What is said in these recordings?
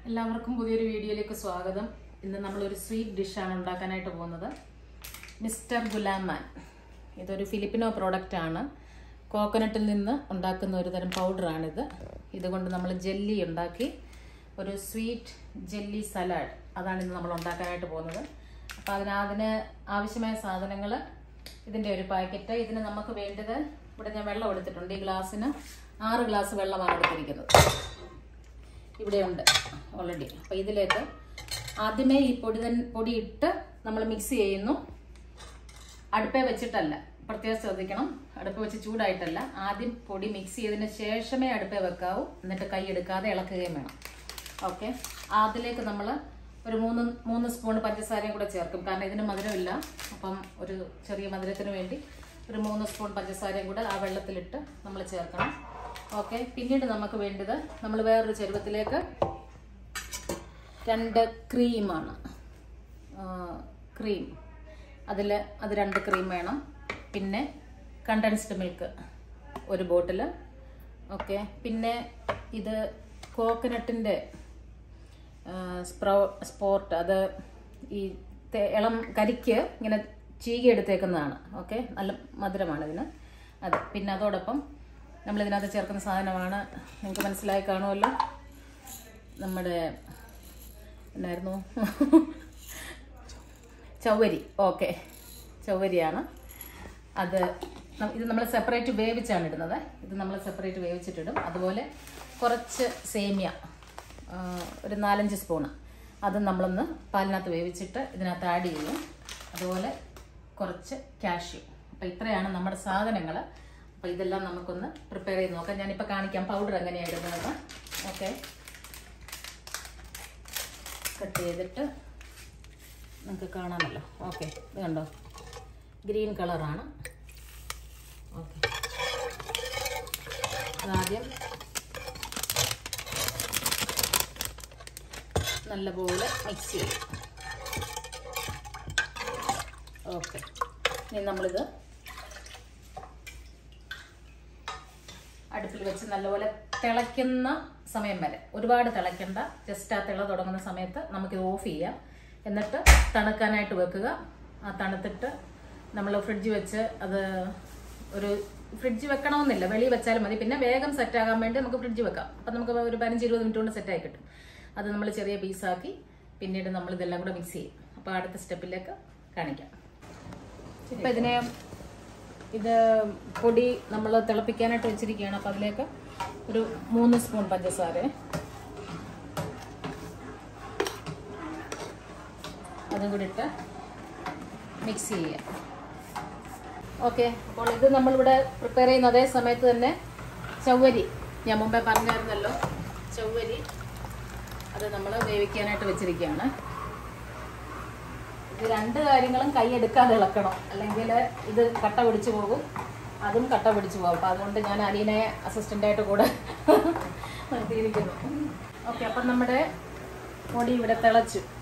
എല്ലാവർക്കും പുതിയൊരു വീഡിയോയിലേക്ക് സ്വാഗതം. ഇന്ന് നമ്മളൊരു സ്വീറ്റ് ഡിഷാണ് ഉണ്ടാക്കാനായിട്ട് പോകുന്നത്. മിസ്റ്റർ ഗുലാമാൻ. ഇതൊരു ഫിലിപ്പിനോ പ്രോഡക്റ്റ് ആണ്. കോക്കനട്ടിൽ നിന്ന് ഉണ്ടാക്കുന്ന ഒരു തരം പൗഡറാണിത്. ഇതുകൊണ്ട് നമ്മൾ ജെല്ലി ഉണ്ടാക്കി ഒരു സ്വീറ്റ് ജെല്ലി സലാഡ് അതാണ് ഇന്ന് നമ്മൾ ഉണ്ടാക്കാനായിട്ട് പോകുന്നത്. അപ്പോൾ അതിന് ആവശ്യമായ സാധനങ്ങൾ ഇതിൻ്റെ ഒരു പാക്കറ്റ്. ഇതിന് നമുക്ക് വേണ്ടത് ഇവിടെ ഞാൻ വെള്ളം എടുത്തിട്ടുണ്ട്. ഈ ഗ്ലാസ്സിന് 6 ഗ്ലാസ് വെള്ളമാണ് എടുത്തിരിക്കുന്നത്. ഇവിടെയുണ്ട് ഓൾറെഡി. അപ്പോൾ ഇതിലേക്ക് ആദ്യമേ ഈ പൊടി ഇട്ട് നമ്മൾ മിക്സ് ചെയ്യുന്നു. അടുപ്പേ വെച്ചിട്ടല്ല, പ്രത്യേകം ശ്രദ്ധിക്കണം. അടുപ്പ് വെച്ച് ചൂടായിട്ടല്ല, ആദ്യം പൊടി മിക്സ് ചെയ്തതിന് ശേഷമേ അടുപ്പേ വെക്കാവൂ. എന്നിട്ട് കൈ എടുക്കാതെ ഇളക്കുകയും വേണം. ഓക്കെ, അതിലേക്ക് നമ്മൾ ഒരു 3 സ്പൂൺ പഞ്ചസാരയും കൂടെ ചേർക്കും. കാരണം ഇതിന് മധുരമില്ല. അപ്പം ഒരു ചെറിയ മധുരത്തിന് വേണ്ടി ഒരു 3 സ്പൂൺ പഞ്ചസാരയും കൂടെ ആ വെള്ളത്തിലിട്ട് നമ്മൾ ചേർക്കണം. ഓക്കെ, പിന്നീട് നമുക്ക് വേണ്ടത് നമ്മൾ വേറൊരു ചെരുവത്തിലേക്ക് 2 ക്രീമാണ്. ക്രീം അത് 2 ക്രീം വേണം. പിന്നെ കണ്ടൻസ്ഡ് മിൽക്ക് 1 ബോട്ടിൽ. ഓക്കെ, പിന്നെ ഇത് കോക്കനട്ടിൻ്റെ സ്പോർട്ട്, അത് ഈ ഇളം കരിക്ക് ഇങ്ങനെ ചീകി എടുത്തേക്കുന്നതാണ്. ഓക്കെ, നല്ല മധുരമാണ് ഇതിന്. അത് പിന്നെ അതോടൊപ്പം നമ്മളിതിനകത്ത് ചേർക്കുന്ന സാധനമാണ്, നിങ്ങൾക്ക് മനസ്സിലായി കാണുമല്ലോ, നമ്മുടെ എന്നായിരുന്നു ചവ്വരി. ഓക്കെ, ചവ്വരിയാണ് അത്. ഇത് നമ്മൾ സെപ്പറേറ്റ് വേവിച്ചാണ് ഇടുന്നത്. ഇത് നമ്മൾ സെപ്പറേറ്റ് വേവിച്ചിട്ടിടും. അതുപോലെ കുറച്ച് സേമിയ, ഒരു 4-5 സ്പൂണ്, അത് നമ്മളൊന്ന് പാലിനകത്ത് വേവിച്ചിട്ട് ഇതിനകത്ത് ആഡ് ചെയ്യും. അതുപോലെ കുറച്ച് കാഷ്യൂ. അപ്പോൾ ഇത്രയാണ് നമ്മുടെ സാധനങ്ങൾ. അപ്പോൾ ഇതെല്ലാം നമുക്കൊന്ന് പ്രിപ്പയർ ചെയ്ത് നോക്കാം. ഞാനിപ്പോൾ കാണിക്കാം പൗഡർ എങ്ങനെയാണ് ഇടുന്നത്. ഓക്കെ, കട്ട് ചെയ്തിട്ട് നിങ്ങൾക്ക് കാണാമല്ലോ. ഓക്കെ, ഇത് കണ്ടോ, ഗ്രീൻ കളറാണ്. ഓക്കെ, അതാദ്യം നല്ലപോലെ മിക്സ് ചെയ്യും. ഓക്കെ, ഇനി നമ്മളിത് അടുപ്പിൽ വെച്ച് നല്ലപോലെ തിളയ്ക്കുന്ന സമയം വരെ, ഒരുപാട് തിളയ്ക്കണ്ട, ജസ്റ്റ് ആ തിള തുടങ്ങുന്ന സമയത്ത് നമുക്കിത് ഓഫ് ചെയ്യാം. എന്നിട്ട് തണുക്കാനായിട്ട് വെക്കുക. ആ തണുത്തിട്ട് നമ്മൾ ഫ്രിഡ്ജ് വെച്ച്, അത് ഒരു ഫ്രിഡ്ജ് വെക്കണമെന്നില്ല, വെളിയിൽ വെച്ചാലും മതി. പിന്നെ വേഗം സെറ്റാകാൻ വേണ്ടി നമുക്ക് ഫ്രിഡ്ജ് വെക്കാം. അപ്പം നമുക്ക് ഒരു 15-20 മിനിറ്റ് കൊണ്ട് സെറ്റായി കിട്ടും. അത് നമ്മൾ ചെറിയ പീസാക്കി പിന്നീട് നമ്മൾ ഇതെല്ലാം കൂടെ മിക്സ് ചെയ്യും. അപ്പോൾ അടുത്ത സ്റ്റെപ്പിലേക്ക് കാണിക്കാം. ഇപ്പം ഇത് പൊടി നമ്മൾ തിളപ്പിക്കാനായിട്ട് വെച്ചിരിക്കുകയാണ്. അപ്പോൾ അതിലേക്ക് ഒരു 3 സ്പൂൺ പഞ്ചസാര, അതും കൂടി ഇട്ട് മിക്സ് ചെയ്യുക. ഓക്കെ, അപ്പോൾ ഇത് നമ്മളിവിടെ പ്രിപ്പയർ ചെയ്യുന്ന അതേ സമയത്ത് തന്നെ ചവ്വരി, ഞാൻ മുമ്പേ പറഞ്ഞായിരുന്നല്ലോ, ചവ്വരി അത് നമ്മൾ വേവിക്കാനായിട്ട് വെച്ചിരിക്കുകയാണ്. ഇത് 2 കാര്യങ്ങളും കൈ എടുക്കാതെ ഇളക്കണം, അല്ലെങ്കിൽ ഇത് കട്ട പിടിച്ചു പോകും, അതും കട്ട പിടിച്ചു പോകും. അപ്പോൾ അതുകൊണ്ട് ഞാൻ അലീനെ അസിസ്റ്റൻ്റായിട്ട് കൂടെ നിർത്തിയിരിക്കുന്നു. ഓക്കെ, അപ്പം നമ്മുടെ പൊടി ഇവിടെ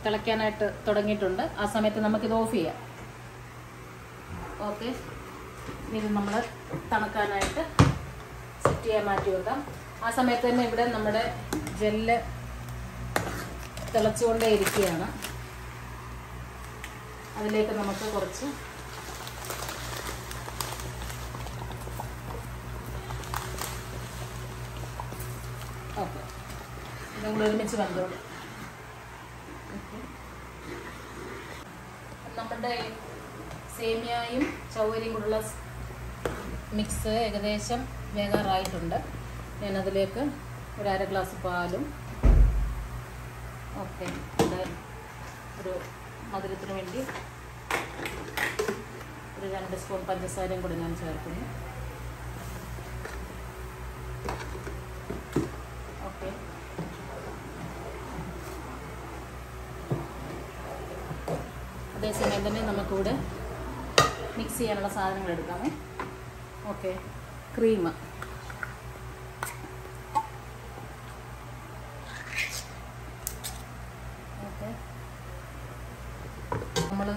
തിളയ്ക്കാനായിട്ട് തുടങ്ങിയിട്ടുണ്ട്. ആ സമയത്ത് നമുക്കിത് ഓഫ് ചെയ്യാം. ഓക്കെ, ഇത് നമ്മൾ തണുക്കാനായിട്ട് സെറ്റ് ചെയ്യാൻ മാറ്റി വെക്കാം. ആ സമയത്ത് തന്നെ ഇവിടെ നമ്മുടെ ജെല്ല് തിളച്ചുകൊണ്ടേ ഇരിക്കുകയാണ്. അതിലേക്ക് നമുക്ക് കുറച്ച് ഓക്കെ, ഇതും കൂടെ ഒരുമിച്ച് വന്നോളൂ. നമ്മുടെ സേമിയയും ചവ്വരിയും കൂടെയുള്ള മിക്സ് ഏകദേശം വേകാറായിട്ടുണ്ട്. ഞാനതിലേക്ക് ഒരു 1/2 ഗ്ലാസ് പാലും, ഓക്കെ, ഇവിടെ ഒരു മധുരത്തിന് വേണ്ടി ഒരു 2 സ്പൂൺ പഞ്ചസാരയും കൂടി ഞാൻ ചേർക്കുന്നു. ഓക്കെ, അതേസമയം തന്നെ നമുക്കിവിടെ മിക്സ് ചെയ്യാനുള്ള സാധനങ്ങൾ എടുക്കാമേ. ഓക്കെ, ക്രീം, ഓക്കെ, നമ്മൾ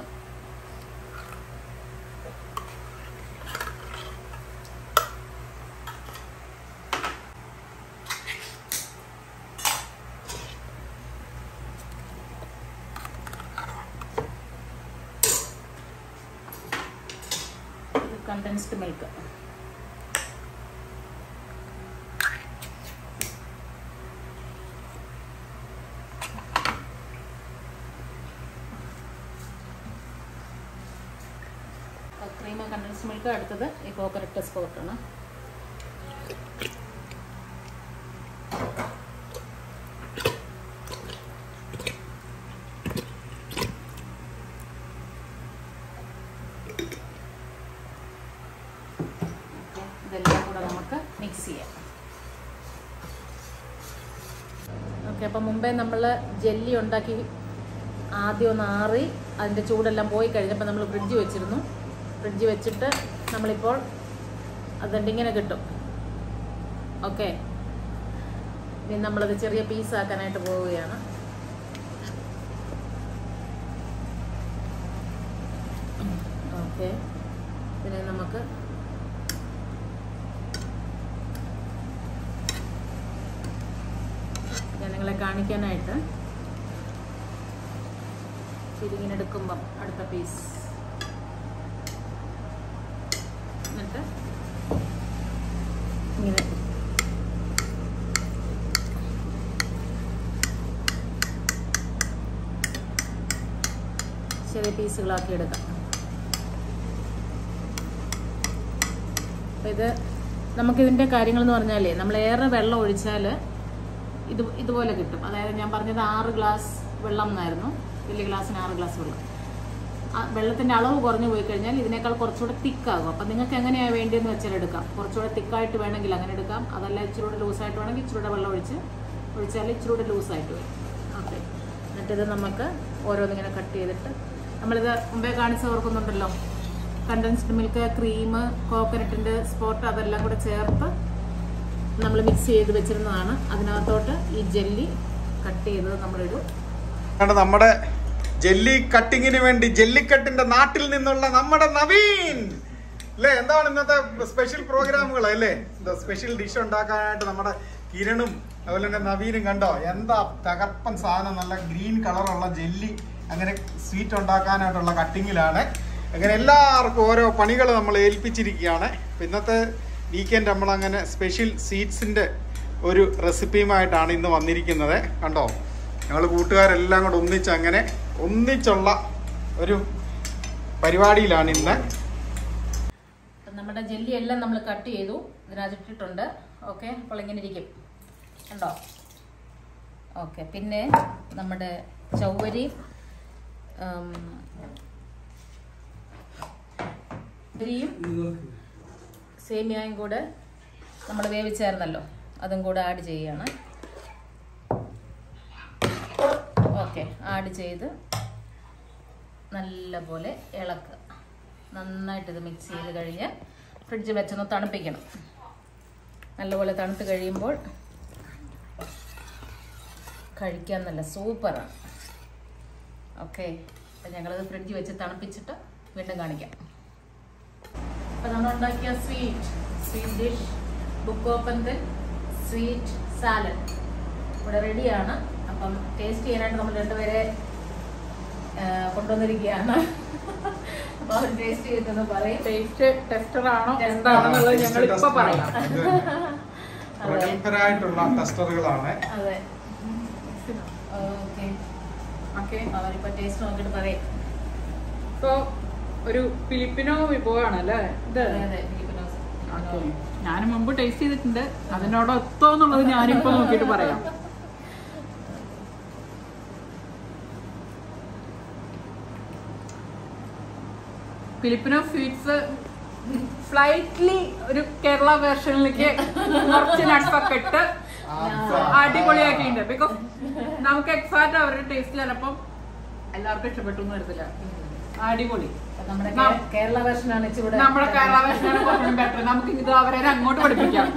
condensed milk. Cream condensed milk. അടുത്തത് ഈ കോക്കനട്ട് സ്പോട്ടാണ്. ഇതെല്ലാം കൂടെ നമുക്ക് മിക്സ് ചെയ്യാം. ഓക്കെ, അപ്പം മുമ്പേ നമ്മൾ ജെല്ലി ഉണ്ടാക്കി ആദ്യം ഒന്ന് ആറി അതിൻ്റെ ചൂടെല്ലാം പോയി കഴിഞ്ഞപ്പോൾ നമ്മൾ ഫ്രിഡ്ജ് വെച്ചിരുന്നു. ഫ്രിഡ്ജ് വെച്ചിട്ട് നമ്മളിപ്പോൾ അതിങ്ങനെ കിട്ടും. ഓക്കെ, ഇനി നമ്മളത് ചെറിയ പീസാക്കാനായിട്ട് പോവുകയാണ്. ഓക്കെ, ഇതിനെ നമുക്ക് ഞാൻ നിങ്ങളെ കാണിക്കാനായിട്ട് ഇതിങ്ങനെ എടുക്കുമ്പം അടുത്ത പീസ് എന്നിട്ട് ഇങ്ങനെ ചെറിയ പീസുകളാക്കി എടുക്കാം. അപ്പം ഇത് നമുക്കിതിൻ്റെ കാര്യങ്ങളെന്ന് പറഞ്ഞാലേ നമ്മൾ ഏറെ വെള്ളം ഒഴിച്ചാൽ ഇതുപോലെ കിട്ടും. അതായത് ഞാൻ പറഞ്ഞത് 6 ഗ്ലാസ് വെള്ളം എന്നായിരുന്നു. വലിയ ഗ്ലാസ്സിന് 6 ഗ്ലാസ് വെള്ളം. വെള്ളത്തിൻ്റെ അളവ് കുറഞ്ഞു പോയി കഴിഞ്ഞാൽ ഇതിനേക്കാൾ കുറച്ചുകൂടെ തിക്കാകും. അപ്പം നിങ്ങൾക്ക് എങ്ങനെയാണ് വേണ്ടിയെന്ന് വെച്ചാൽ എടുക്കാം. കുറച്ചുകൂടെ തിക്കായിട്ട് വേണമെങ്കിൽ അങ്ങനെ എടുക്കാം. അതല്ല ഇച്ചിരൂടെ ലൂസായിട്ട് വേണമെങ്കിൽ ഇച്ചിരൂടെ വെള്ളം ഒഴിച്ചാൽ ഇച്ചിരൂടെ ലൂസായിട്ട് വരും. ഓക്കെ, എന്നിട്ടിത് നമുക്ക് ഓരോന്നിങ്ങനെ കട്ട് ചെയ്തിട്ട് നമ്മളിത് മുമ്പേ കാണിച്ച് ഓർക്കുന്നുണ്ടല്ലോ, കണ്ടൻസ്ഡ് മിൽക്ക്, ക്രീം, കോക്കനട്ടിൻ്റെ സ്പോട്ട് അതെല്ലാം കൂടെ ചേർത്ത് നമ്മൾ മിക്സ് ചെയ്ത് വെച്ചിരുന്നതാണ്. അതിനകത്തോട്ട് ഈ ജെല്ലി കട്ട് ചെയ്തത് നമ്മളിടും. നമ്മുടെ ജെല്ലി കട്ടിങ്ങിന് വേണ്ടി ജെല്ലിക്കട്ടിന്റെ നാട്ടിൽ നിന്നുള്ള നമ്മുടെ നവീൻ അല്ലേ, എന്താണ് ഇന്നത്തെ സ്പെഷ്യൽ പ്രോഗ്രാമുകൾ അല്ലേ, സ്പെഷ്യൽ ഡിഷ് ഉണ്ടാക്കാനായിട്ട് നമ്മുടെ കിരണും അതുപോലെ തന്നെ നവീനും കണ്ടോ, എന്താ തകർപ്പൻ സാധനം, നല്ല ഗ്രീൻ കളറുള്ള ജെല്ലി. അങ്ങനെ സ്വീറ്റ് ഉണ്ടാക്കാനായിട്ടുള്ള കട്ടിങ്ങിലാണ്. അങ്ങനെ എല്ലാവർക്കും ഓരോ പണികൾ നമ്മൾ ഏൽപ്പിച്ചിരിക്കുകയാണ്. ഇന്നത്തെ വീക്കെൻഡ് നമ്മളങ്ങനെ സ്പെഷ്യൽ സ്വീറ്റ്സിൻ്റെ ഒരു റെസിപ്പിയുമായിട്ടാണ് ഇന്ന് വന്നിരിക്കുന്നത്. കണ്ടോ, ഞങ്ങൾ കൂട്ടുകാരെല്ലാം കൂടെ ഒന്നിച്ചുള്ള ഒരു പരിപാടിയിലാണ് ഇന്ന്. നമ്മുടെ ജെല്ലി എല്ലാം നമ്മൾ കട്ട് ചെയ്തു, ഇതിനകത്തിട്ടിട്ടുണ്ട്. ഓക്കെ, അപ്പോൾ ഇങ്ങനെ ഇരിക്കും കണ്ടോ. ഓക്കെ, പിന്നെ നമ്മുടെ ചൗവരി സേമിയയും കൂടെ നമ്മൾ വേവിച്ചായിരുന്നല്ലോ, അതും കൂടെ ആഡ് ചെയ്യുകയാണ്. ഓക്കെ, ആഡ് ചെയ്ത് നല്ലപോലെ ഇളക്കുക. നന്നായിട്ട് ഇത് മിക്സ് ചെയ്ത് കഴിഞ്ഞ് ഫ്രിഡ്ജിൽ വെച്ചൊന്ന് തണുപ്പിക്കണം. നല്ലപോലെ തണുത്ത് കഴിയുമ്പോൾ കഴിക്കാൻ നല്ല സൂപ്പറാണ്. ഓക്കെ, അപ്പം ഞങ്ങളത് ഫ്രിഡ്ജിൽ വെച്ച് തണുപ്പിച്ചിട്ട് വീണ്ടും കാണിക്കാം. അപ്പം നമ്മൾ ഉണ്ടാക്കിയ സ്വീറ്റ് ഡിഷ് ബുക്കോപ്പന്തൻ സ്വീറ്റ് സാലഡ് ഇവിടെ റെഡിയാണ്. അപ്പം ടേസ്റ്റ് ചെയ്യാനായിട്ട് നമ്മൾ രണ്ടുപേരെ കൊണ്ടുവന്നിരിക്കുകയാണ്. അപ്പൊ അവർ ടേസ്റ്റ് ചെയ്തെന്ന് പറയും. ടേസ്റ്റ് ടെസ്റ്ററാണോ എന്താണെന്നുള്ളത് ഞങ്ങൾ ഇപ്പൊ പറയാം. പ്രഗത്ഭരായിട്ടുള്ള ടെസ്റ്ററുകളാണ്. അതെ, ഓക്കെ, അവരിപ്പോ ടേസ്റ്റ് നോക്കിയിട്ട് പറയും. ഇപ്പൊ ഒരു ഫിലിപ്പിനോ വിഭവമാണല്ലേ ഇത്? അതെ, ഫിലിപ്പിനോസ്. ഞാൻ മുമ്പ് ടേസ്റ്റ് ചെയ്തിട്ടുണ്ട്. അതിനോട് ഒത്തോ എന്നുള്ളത് ഞാനിപ്പോ നോക്കിയിട്ട് പറയാം. ഫിലിപ്പിനോ സ്വീറ്റ്സ് സ്ലൈറ്റ്ലി ഒരു കേരള വേർഷനിലേക്ക് കുറച്ച് നട്ട്സൊക്കെ ഇട്ട് അടിപൊളിയാക്കിയിട്ടുണ്ട്. ബിക്കോസ് നമുക്ക് എക്സാക്റ്റ് അവരുടെ ടേസ്റ്റ് ചിലപ്പം എല്ലാവർക്കും ഇഷ്ടപ്പെട്ടു എന്ന് വരത്തില്ല. അടിപൊളി. നമ്മുടെ കേരള വേർഷനാണ് നമ്മുടെ കേരള വേർഷനാണ് കുറച്ചും ബെറ്റർ. നമുക്ക് ഇത് അവരെ അങ്ങോട്ട് പഠിപ്പിക്കാം,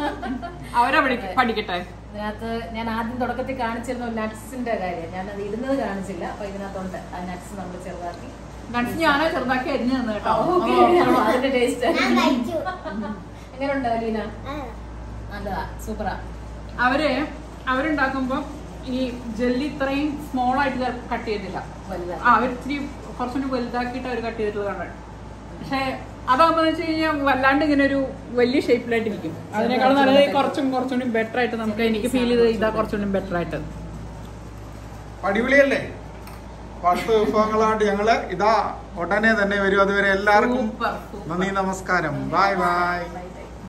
അവരെ പഠിക്കട്ടെ. ഇതിനകത്ത് ഞാൻ ആദ്യം തുടക്കത്തിൽ കാണിച്ചിരുന്ന നട്ട്സിന്റെ കാര്യം, ഞാൻ അത് ഇടുന്നത് കാണിച്ചില്ല. അപ്പൊ ഇതിനകത്തുണ്ട് ആ നട്ട്സ് നമ്മൾ ചെറുതാക്കി. നട്ട്സ് ഞാനേ ചെറുതാക്കി അരിഞ്ഞു തന്നു കേട്ടോ. അതിന്റെ ടേസ്റ്റ് എങ്ങനെയുണ്ട് അലീന? നല്ലതാ, സൂപ്പറാ. അവരുണ്ടാക്കുമ്പോ ഈ ജെല്ലി ഇത്രയും സ്മോൾ ആയിട്ട് കട്ട് ചെയ്തില്ല. അവർ ഇത്തിരി കുറച്ചുകൂടി വലുതാക്കിയിട്ട് അവർ കട്ട് ചെയ്തിട്ടുള്ളത് കണ്ടത്. പക്ഷെ അതാകുമ്പോ വെച്ച് കഴിഞ്ഞാൽ വല്ലാണ്ട് ഇങ്ങനെ ഒരു വലിയ ഷേപ്പിലായിട്ടിരിക്കും. അതിനേക്കാൾ നല്ലത് കുറച്ചുകൂടി ബെറ്റർ ആയിട്ട് നമുക്ക് എനിക്ക് ഫീൽ ചെയ്ത് ഇതാ കുറച്ചുകൂടി ബെറ്റർ ആയിട്ട്. അടിപൊളിയല്ലേ? അടുത്ത വിഭവങ്ങളായിട്ട് ഞങ്ങള് ഇതാ ഉടനെ തന്നെ വരും. അതുവരെ എല്ലാവർക്കും നന്ദി, നമസ്കാരം, ബൈ ബൈ.